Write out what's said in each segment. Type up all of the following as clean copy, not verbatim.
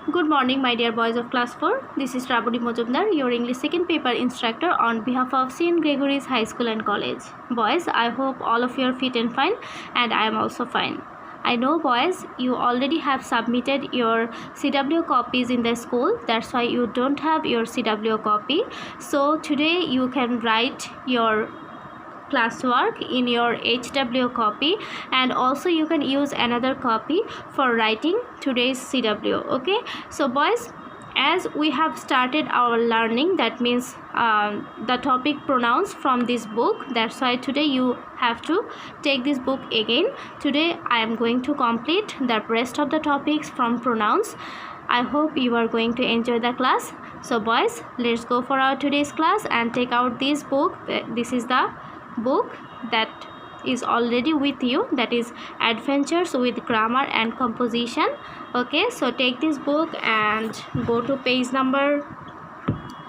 Good morning, my dear boys of class 4. This is Rabudi Mojumdar, your English second paper instructor on behalf of St. Gregory's High School and College. Boys, I hope all of you are fit and fine, and I am also fine. I know, boys, you already have submitted your CW copies in the school. That's why you don't have your CW copy. So today you can write your classwork in your HW copy, and also you can use another copy for writing today's CW. Okay, so boys, as we have started our learning, that means the topic pronouns from this book, that's why today you have to take this book again. Today I am going to complete the rest of the topics from pronouns. I hope you are going to enjoy the class. So boys, let's go for our today's class and take out this book. This is the book that is already with you, that is Adventures with Grammar and Composition. Okay, so take this book and go to page number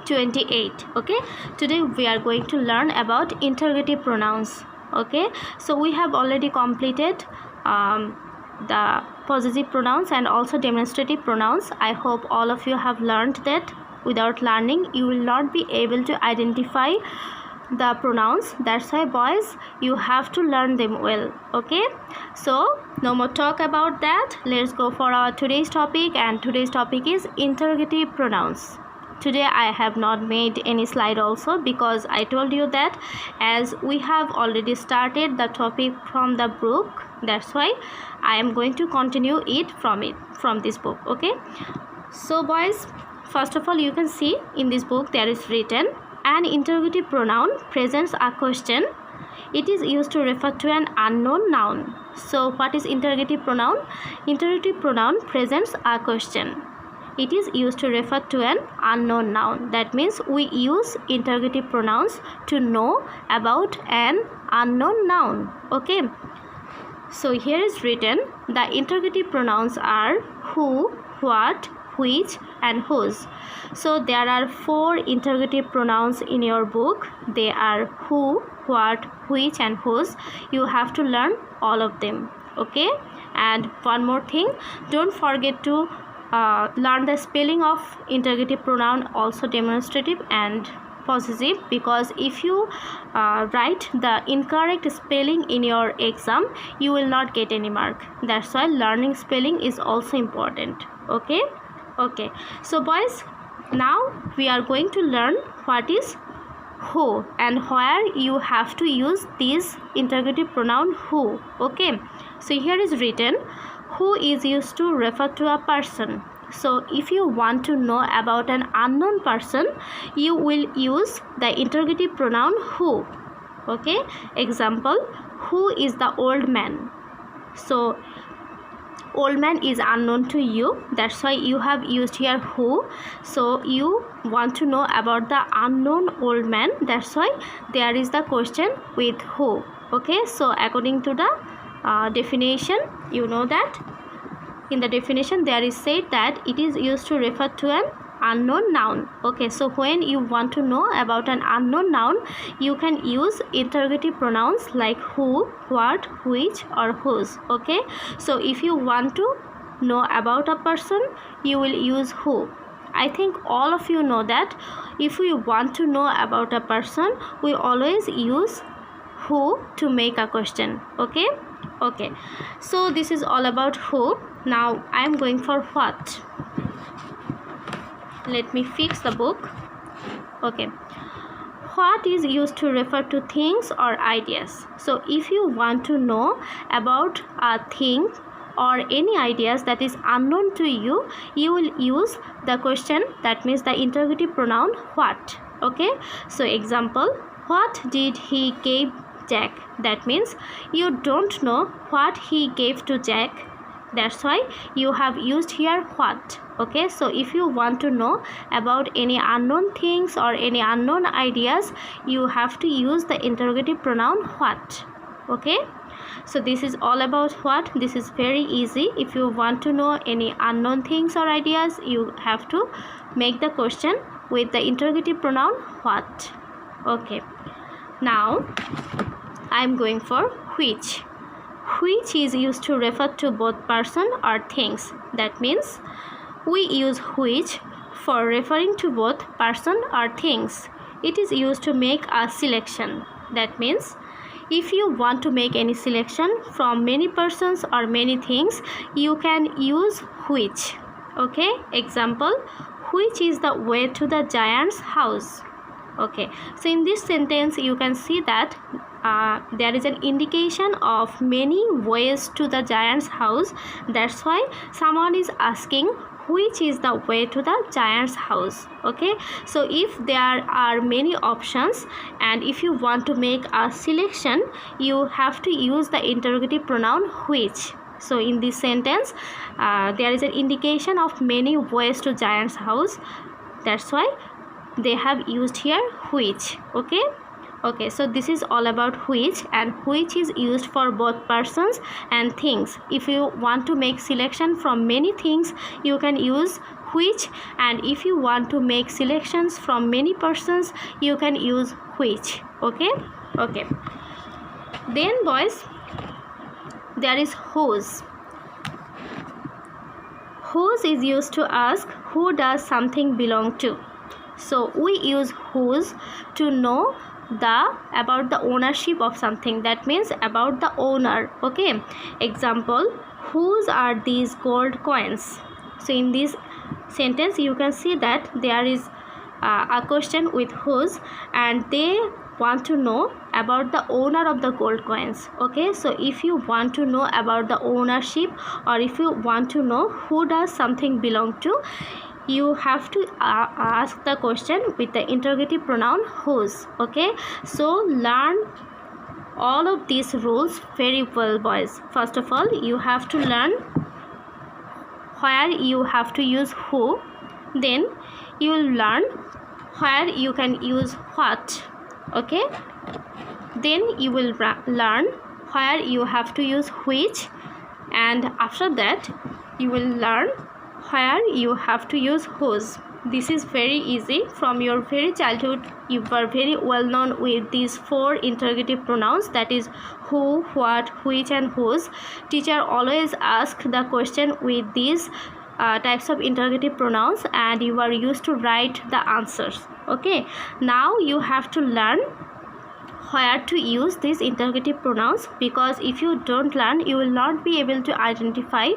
28. Okay, today we are going to learn about interrogative pronouns. Okay, so we have already completed the possessive pronouns and also demonstrative pronouns. I hope all of you have learned that. Without learning, you will not be able to identify the pronouns. That's why, boys, you have to learn them well. Okay, so no more talk about that. Let's go for our today's topic, and today's topic is interrogative pronouns. Today I have not made any slide also, because I told you that as we have already started the topic from the book, that's why I am going to continue it from this book. Okay, so boys, first of all, you can see in this book there is written, an interrogative pronoun presents a question. It is used to refer to an unknown noun. So what is interrogative pronoun? Interrogative pronoun presents a question. It is used to refer to an unknown noun. That means we use interrogative pronouns to know about an unknown noun. Okay, so here is written, the interrogative pronouns are who, what, which and whose. So there are 4 interrogative pronouns in your book. They are who, what, which and whose. You have to learn all of them. Okay, and one more thing, don't forget to learn the spelling of interrogative pronoun, also demonstrative and possessive, because if you write the incorrect spelling in your exam, you will not get any mark. That's why learning spelling is also important. Okay, so boys, now we are going to learn what is who and where you have to use this interrogative pronoun who. Okay, so here is written, who is used to refer to a person. So if you want to know about an unknown person, you will use the interrogative pronoun who. Okay, example, who is the old man? So old man is unknown to you, that's why you have used here who. So you want to know about the unknown old man, that's why there is the question with who. Okay, so according to the definition, you know that in the definition there is said that it is used to refer to an unknown noun. Okay, so when you want to know about an unknown noun, you can use interrogative pronouns like who, what, which or whose. Okay, so if you want to know about a person, you will use who. I think all of you know that if we want to know about a person, we always use who to make a question. Okay, so this is all about who. Now I am going for what. Let me fix the book. Okay, what is used to refer to things or ideas. So if you want to know about a thing or any ideas that is unknown to you, you will use the question, that means the interrogative pronoun what. Okay, so example, what did he give Jack? That means you don't know what he gave to Jack, that's why you have used here what. Okay, so if you want to know about any unknown things or any unknown ideas, you have to use the interrogative pronoun what. Okay, so this is all about what. This is very easy. If you want to know any unknown things or ideas, you have to make the question with the interrogative pronoun what. Okay, now I am going for which. Which is used to refer to both person or things. That means We use which for referring to both person or things. It is used to make a selection. That means if you want to make any selection from many persons or many things, you can use which. Okay, example, which is the way to the giant's house. Okay, so in this sentence you can see that there is an indication of many ways to the giant's house. That's why someone is asking which is the way to the giant's house. Okay, so if there are many options and if you want to make a selection, you have to use the interrogative pronoun which. So in this sentence there is an indication of many ways to giant's house. That's why they have used here which. Okay, so this is all about which, and which is used for both persons and things. If you want to make selection from many things, you can use which, and if you want to make selections from many persons, you can use which. Okay. Then boys, there is whose. Whose is used to ask who does something belong to. So we use whose to know about the ownership of something. That means about the owner. Okay, example, whose are these gold coins? So in this sentence you can see that there is a question with whose, and they want to know about the owner of the gold coins. Okay, so if you want to know about the ownership, or if you want to know who does something belong to, you have to ask the question with the interrogative pronoun whose. Okay, so learn all of these rules very well, boys. First of all, you have to learn where you have to use who. Then you will learn where you can use what. Okay, then you will learn where you have to use which, and after that you will learn where you have to use whose. This is very easy. From your very childhood you were very well known with these 4 interrogative pronouns, that is who, what, which and whose. Teacher always ask the question with these types of interrogative pronouns, and you are used to write the answers. Okay, now you have to learn where to use these interrogative pronouns, because if you don't learn, you will not be able to identify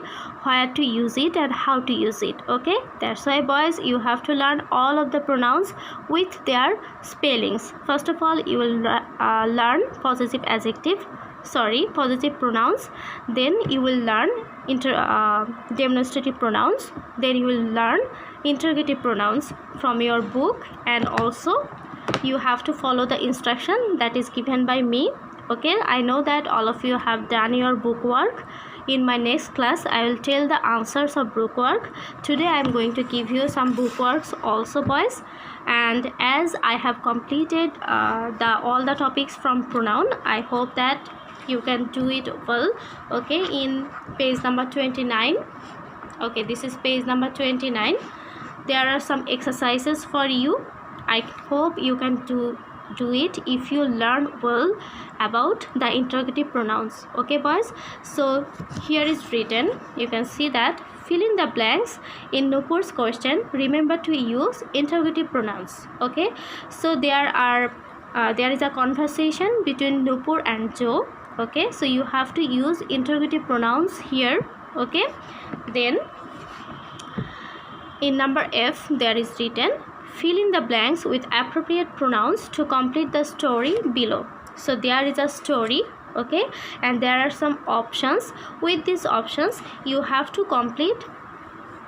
where to use it and how to use it. Okay, that's why boys, you have to learn all of the pronouns with their spellings. First of all, you will learn positive pronouns. Then you will learn demonstrative pronouns. Then you will learn interrogative pronouns from your book, and also you have to follow the instruction that is given by me. Okay, I know that all of you have done your book work. In my next class I will tell the answers of book work. Today I am going to give you some book works also, boys. And as I have completed all the topics from pronoun, I hope that you can do it well. Okay, in page number 29. Okay, this is page number 29. There are some exercises for you. I hope you can do it if you learn well about the interrogative pronouns. Okay, boys, so here is written. You can see that fill in the blanks in Nupur's question. Remember to use interrogative pronouns. Okay, so there is a conversation between Nupur and Joe. Okay, so you have to use interrogative pronouns here. Okay, then in number F there is written fill in the blanks with appropriate pronouns to complete the story below. So there is a story. Okay, and there are some options. With these options you have to complete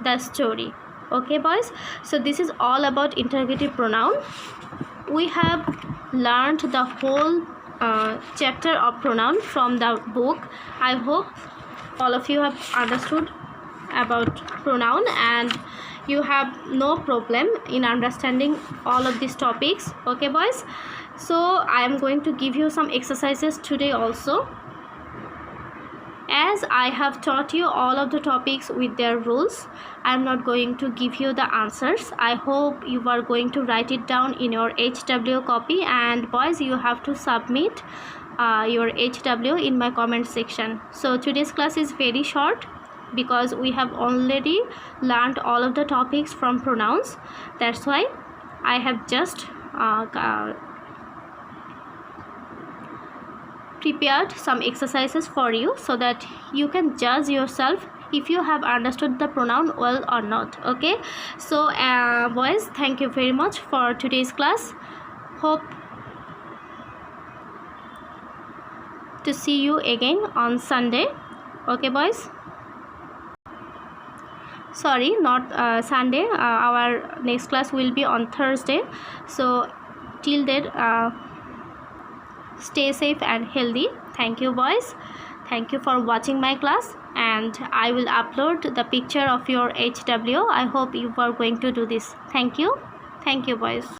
the story. Okay, boys, so this is all about interrogative pronoun. We have learned the whole chapter of pronoun from the book. I hope all of you have understood about pronoun and you have no problem in understanding all of these topics. Okay, boys, so I am going to give you some exercises today also. As I have taught you all of the topics with their rules, I am not going to give you the answers. I hope you are going to write it down in your HW copy, and boys, you have to submit your HW in my comment section. So today's class is very short. because we have already learned all of the topics from pronouns. That's why I have just prepared some exercises for you so that you can judge yourself if you have understood the pronoun well or not. Okay, so boys, thank you very much for today's class. Hope to see you again on Sunday. Okay boys, sorry, not Sunday, our next class will be on Thursday. So till then, stay safe and healthy. Thank you boys, thank you for watching my class, and I will upload the picture of your HW. I hope you are going to do this. Thank you boys.